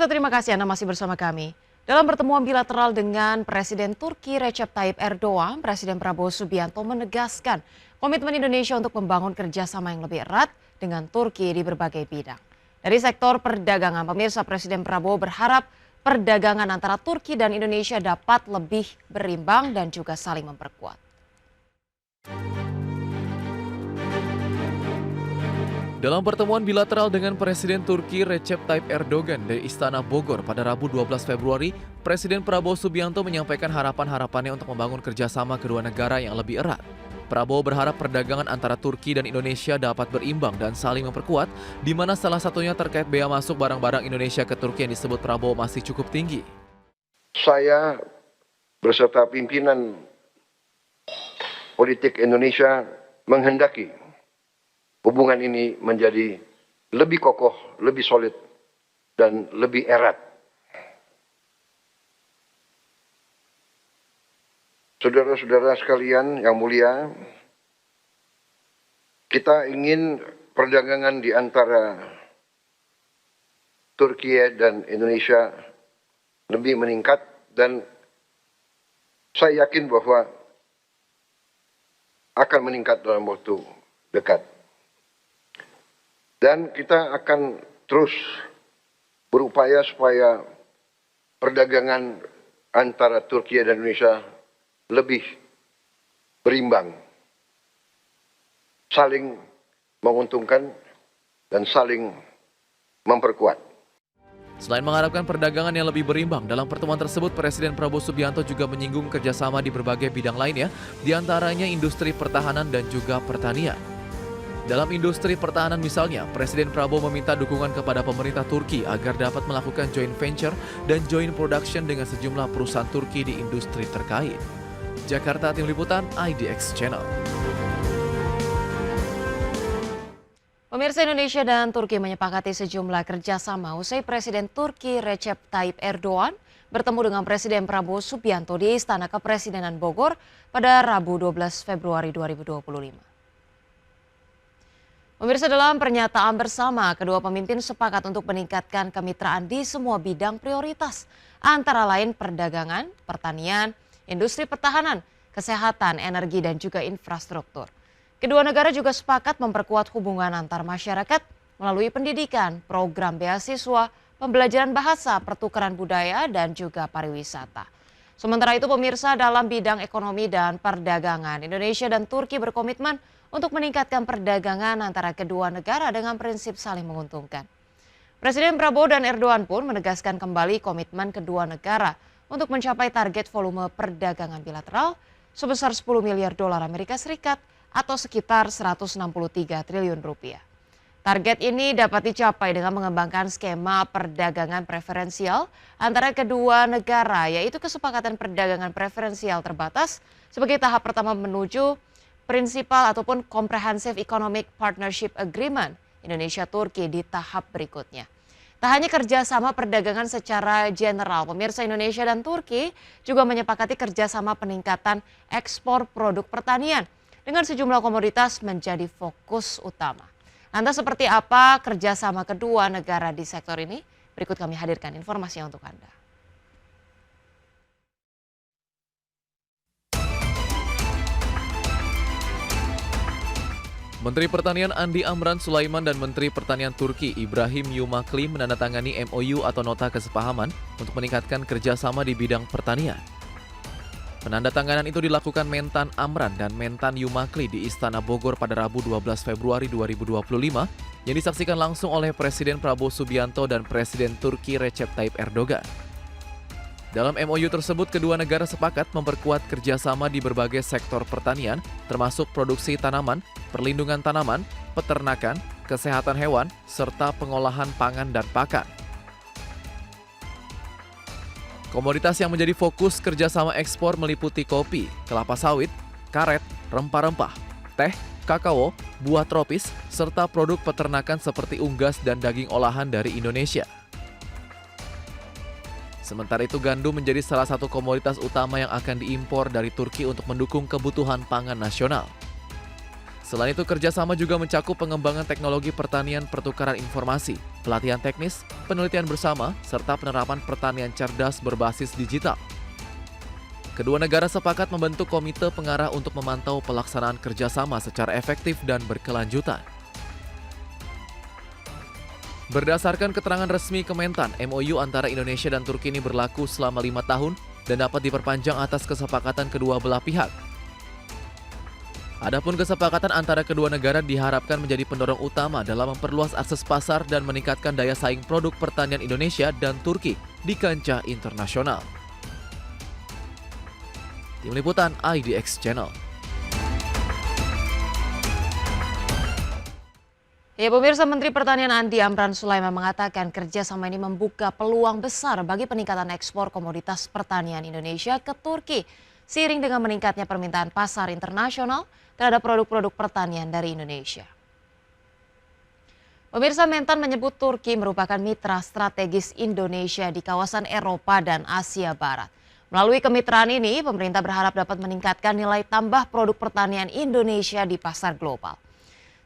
Pemirsa, terima kasih Anda masih bersama kami. Dalam pertemuan bilateral dengan Presiden Turki Recep Tayyip Erdogan, Presiden Prabowo Subianto menegaskan komitmen Indonesia untuk membangun kerjasama yang lebih erat dengan Turki di berbagai bidang. Dari sektor perdagangan, pemirsa, Presiden Prabowo berharap perdagangan antara Turki dan Indonesia dapat lebih berimbang dan juga saling memperkuat. Dalam pertemuan bilateral dengan Presiden Turki Recep Tayyip Erdogan di Istana Bogor pada Rabu 12 Februari, Presiden Prabowo Subianto menyampaikan harapan-harapannya untuk membangun kerjasama kedua negara yang lebih erat. Prabowo berharap perdagangan antara Turki dan Indonesia dapat berimbang dan saling memperkuat, di mana salah satunya terkait bea masuk barang-barang Indonesia ke Turki yang disebut Prabowo masih cukup tinggi. Saya beserta pimpinan politik Indonesia menghendaki hubungan ini menjadi lebih kokoh, lebih solid, dan lebih erat. Saudara-saudara sekalian yang mulia, kita ingin perdagangan di antara Turki dan Indonesia lebih meningkat, dan saya yakin bahwa akan meningkat dalam waktu dekat. Dan kita akan terus berupaya supaya perdagangan antara Turki dan Indonesia lebih berimbang, saling menguntungkan dan saling memperkuat. Selain mengharapkan perdagangan yang lebih berimbang, dalam pertemuan tersebut Presiden Prabowo Subianto juga menyinggung kerjasama di berbagai bidang lainnya, diantaranya industri pertahanan dan juga pertanian. Dalam industri pertahanan misalnya, Presiden Prabowo meminta dukungan kepada pemerintah Turki agar dapat melakukan joint venture dan joint production dengan sejumlah perusahaan Turki di industri terkait. Jakarta, Tim Liputan, IDX Channel. Pemirsa, Indonesia dan Turki menyepakati sejumlah kerjasama usai Presiden Turki Recep Tayyip Erdogan bertemu dengan Presiden Prabowo Subianto di Istana Kepresidenan Bogor pada Rabu 12 Februari 2025. Pemirsa, dalam pernyataan bersama, kedua pemimpin sepakat untuk meningkatkan kemitraan di semua bidang prioritas, antara lain perdagangan, pertanian, industri pertahanan, kesehatan, energi, dan juga infrastruktur. Kedua negara juga sepakat memperkuat hubungan antar masyarakat melalui pendidikan, program beasiswa, pembelajaran bahasa, pertukaran budaya, dan juga pariwisata. Sementara itu, pemirsa, dalam bidang ekonomi dan perdagangan, Indonesia dan Turki berkomitmen untuk meningkatkan perdagangan antara kedua negara dengan prinsip saling menguntungkan. Presiden Prabowo dan Erdogan pun menegaskan kembali komitmen kedua negara untuk mencapai target volume perdagangan bilateral sebesar 10 miliar dolar Amerika Serikat atau sekitar 163 triliun rupiah. Target ini dapat dicapai dengan mengembangkan skema perdagangan preferensial antara kedua negara, yaitu kesepakatan perdagangan preferensial terbatas sebagai tahap pertama menuju prinsipal ataupun Comprehensive Economic Partnership Agreement Indonesia-Turki di tahap berikutnya. Tak hanya kerjasama perdagangan secara general, pemirsa, Indonesia dan Turki juga menyepakati kerjasama peningkatan ekspor produk pertanian dengan sejumlah komoditas menjadi fokus utama. Lantas seperti apa kerjasama kedua negara di sektor ini? Berikut kami hadirkan informasinya untuk Anda. Menteri Pertanian Andi Amran Sulaiman dan Menteri Pertanian Turki Ibrahim Yumakli menandatangani MOU atau nota kesepahaman untuk meningkatkan kerjasama di bidang pertanian. Penandatanganan itu dilakukan Mentan Amran dan Mentan Yumakli di Istana Bogor pada Rabu 12 Februari 2025 yang disaksikan langsung oleh Presiden Prabowo Subianto dan Presiden Turki Recep Tayyip Erdogan. Dalam MOU tersebut, kedua negara sepakat memperkuat kerjasama di berbagai sektor pertanian, termasuk produksi tanaman, perlindungan tanaman, peternakan, kesehatan hewan, serta pengolahan pangan dan pakan. Komoditas yang menjadi fokus kerjasama ekspor meliputi kopi, kelapa sawit, karet, rempah-rempah, teh, kakao, buah tropis, serta produk peternakan seperti unggas dan daging olahan dari Indonesia. Sementara itu, gandum menjadi salah satu komoditas utama yang akan diimpor dari Turki untuk mendukung kebutuhan pangan nasional. Selain itu, kerjasama juga mencakup pengembangan teknologi pertanian, pertukaran informasi, pelatihan teknis, penelitian bersama, serta penerapan pertanian cerdas berbasis digital. Kedua negara sepakat membentuk komite pengarah untuk memantau pelaksanaan kerjasama secara efektif dan berkelanjutan. Berdasarkan keterangan resmi Kementan, MOU antara Indonesia dan Turki ini berlaku selama 5 tahun dan dapat diperpanjang atas kesepakatan kedua belah pihak. Adapun kesepakatan antara kedua negara diharapkan menjadi pendorong utama dalam memperluas akses pasar dan meningkatkan daya saing produk pertanian Indonesia dan Turki di kancah internasional. Tim Liputan IDX Channel. Ya, pemirsa, Menteri Pertanian Andi Amran Sulaiman mengatakan kerjasama ini membuka peluang besar bagi peningkatan ekspor komoditas pertanian Indonesia ke Turki, seiring dengan meningkatnya permintaan pasar internasional terhadap produk-produk pertanian dari Indonesia. Pemirsa, Mentan menyebut Turki merupakan mitra strategis Indonesia di kawasan Eropa dan Asia Barat. Melalui kemitraan ini, pemerintah berharap dapat meningkatkan nilai tambah produk pertanian Indonesia di pasar global.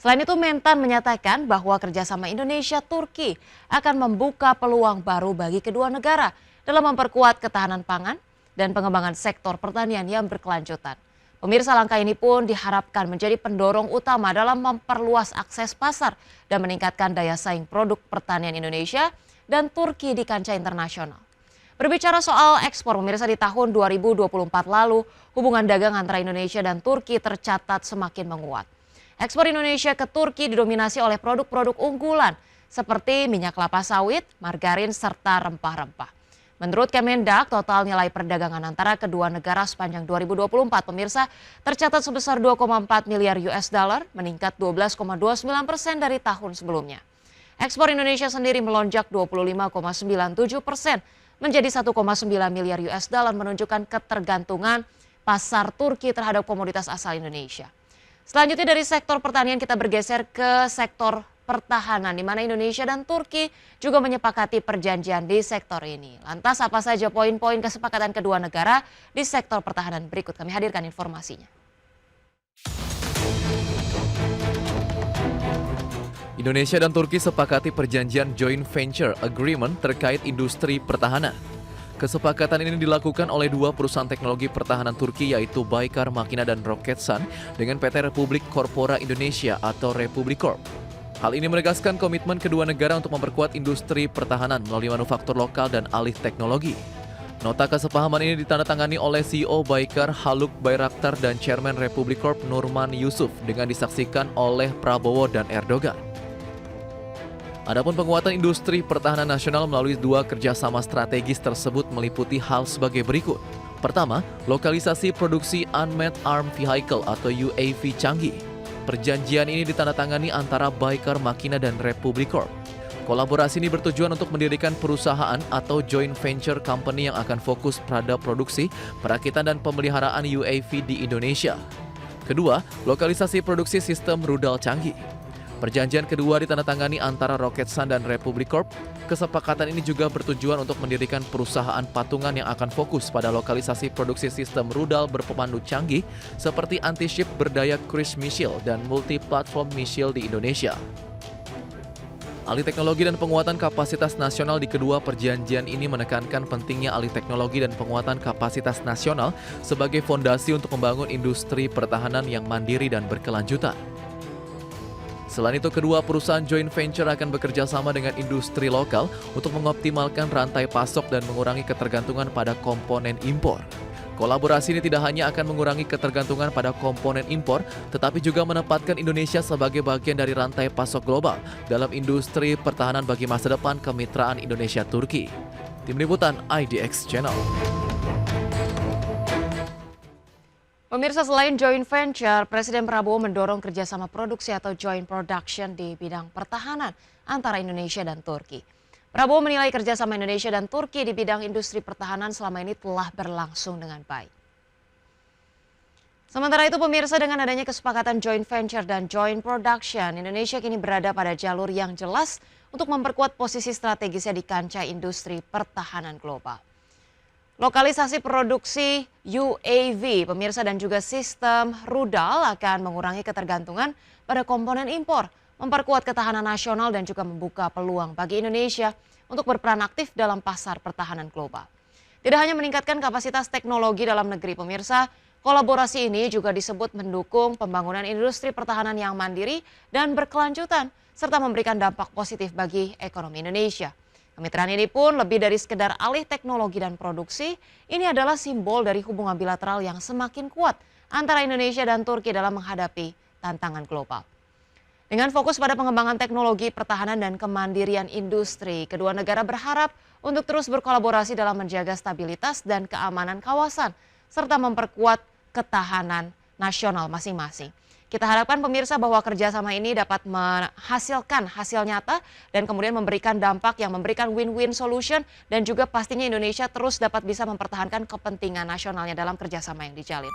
Selain itu, Mentan menyatakan bahwa kerjasama Indonesia-Turki akan membuka peluang baru bagi kedua negara dalam memperkuat ketahanan pangan dan pengembangan sektor pertanian yang berkelanjutan. Pemirsa, langkah ini pun diharapkan menjadi pendorong utama dalam memperluas akses pasar dan meningkatkan daya saing produk pertanian Indonesia dan Turki di kancah internasional. Berbicara soal ekspor, pemirsa, di tahun 2024 lalu, hubungan dagang antara Indonesia dan Turki tercatat semakin menguat. Ekspor Indonesia ke Turki didominasi oleh produk-produk unggulan seperti minyak kelapa sawit, margarin, serta rempah-rempah. Menurut Kemendak, total nilai perdagangan antara kedua negara sepanjang 2024, pemirsa, tercatat sebesar 2,4 miliar US dollar, meningkat 12,29% dari tahun sebelumnya. Ekspor Indonesia sendiri melonjak 25,97%, menjadi 1,9 miliar US dollar, menunjukkan ketergantungan pasar Turki terhadap komoditas asal Indonesia. Selanjutnya dari sektor pertanian kita bergeser ke sektor pertahanan, di mana Indonesia dan Turki juga menyepakati perjanjian di sektor ini. Lantas apa saja poin-poin kesepakatan kedua negara di sektor pertahanan? Berikut kami hadirkan informasinya. Indonesia dan Turki sepakati perjanjian Joint Venture Agreement terkait industri pertahanan. Kesepakatan ini dilakukan oleh dua perusahaan teknologi pertahanan Turki, yaitu Baykar Makina dan Roketsan, dengan PT Republik Corpora Indonesia atau Republic Corp. Hal ini menegaskan komitmen kedua negara untuk memperkuat industri pertahanan melalui manufaktur lokal dan alih teknologi. Nota kesepahaman ini ditandatangani oleh CEO Baykar Haluk Bayraktar dan Chairman Republic Corp Nurman Yusuf dengan disaksikan oleh Prabowo dan Erdogan. Adapun penguatan industri pertahanan nasional melalui dua kerjasama strategis tersebut meliputi hal sebagai berikut. Pertama, lokalisasi produksi Unmanned Armed Vehicle atau UAV canggih. Perjanjian ini ditandatangani antara Baykar Makina dan Republic Corp. Kolaborasi ini bertujuan untuk mendirikan perusahaan atau joint venture company yang akan fokus pada produksi, perakitan dan pemeliharaan UAV di Indonesia. Kedua, lokalisasi produksi sistem rudal canggih. Perjanjian kedua ditandatangani antara Roketsan dan Republic Corp. Kesepakatan ini juga bertujuan untuk mendirikan perusahaan patungan yang akan fokus pada lokalisasi produksi sistem rudal berpemandu canggih seperti anti-ship berdaya cruise missile dan multi-platform missile di Indonesia. Alih teknologi dan penguatan kapasitas nasional di kedua perjanjian ini menekankan pentingnya alih teknologi dan penguatan kapasitas nasional sebagai fondasi untuk membangun industri pertahanan yang mandiri dan berkelanjutan. Selain itu, kedua perusahaan joint venture akan bekerja sama dengan industri lokal untuk mengoptimalkan rantai pasok dan mengurangi ketergantungan pada komponen impor. Kolaborasi ini tidak hanya akan mengurangi ketergantungan pada komponen impor, tetapi juga menempatkan Indonesia sebagai bagian dari rantai pasok global dalam industri pertahanan bagi masa depan kemitraan Indonesia-Turki. Tim Liputan IDX Channel. Pemirsa, selain joint venture, Presiden Prabowo mendorong kerjasama produksi atau joint production di bidang pertahanan antara Indonesia dan Turki. Prabowo menilai kerjasama Indonesia dan Turki di bidang industri pertahanan selama ini telah berlangsung dengan baik. Sementara itu, pemirsa, dengan adanya kesepakatan joint venture dan joint production, Indonesia kini berada pada jalur yang jelas untuk memperkuat posisi strategisnya di kancah industri pertahanan global. Lokalisasi produksi UAV, pemirsa, dan juga sistem rudal akan mengurangi ketergantungan pada komponen impor, memperkuat ketahanan nasional dan juga membuka peluang bagi Indonesia untuk berperan aktif dalam pasar pertahanan global. Tidak hanya meningkatkan kapasitas teknologi dalam negeri, pemirsa, kolaborasi ini juga disebut mendukung pembangunan industri pertahanan yang mandiri dan berkelanjutan, serta memberikan dampak positif bagi ekonomi Indonesia. Kemitraan ini pun lebih dari sekedar alih teknologi dan produksi, ini adalah simbol dari hubungan bilateral yang semakin kuat antara Indonesia dan Turki dalam menghadapi tantangan global. Dengan fokus pada pengembangan teknologi pertahanan dan kemandirian industri, kedua negara berharap untuk terus berkolaborasi dalam menjaga stabilitas dan keamanan kawasan, serta memperkuat ketahanan nasional masing-masing. Kita harapkan pemirsa bahwa kerjasama ini dapat menghasilkan hasil nyata dan kemudian memberikan dampak yang memberikan win-win solution, dan juga pastinya Indonesia terus dapat bisa mempertahankan kepentingan nasionalnya dalam kerjasama yang dijalin.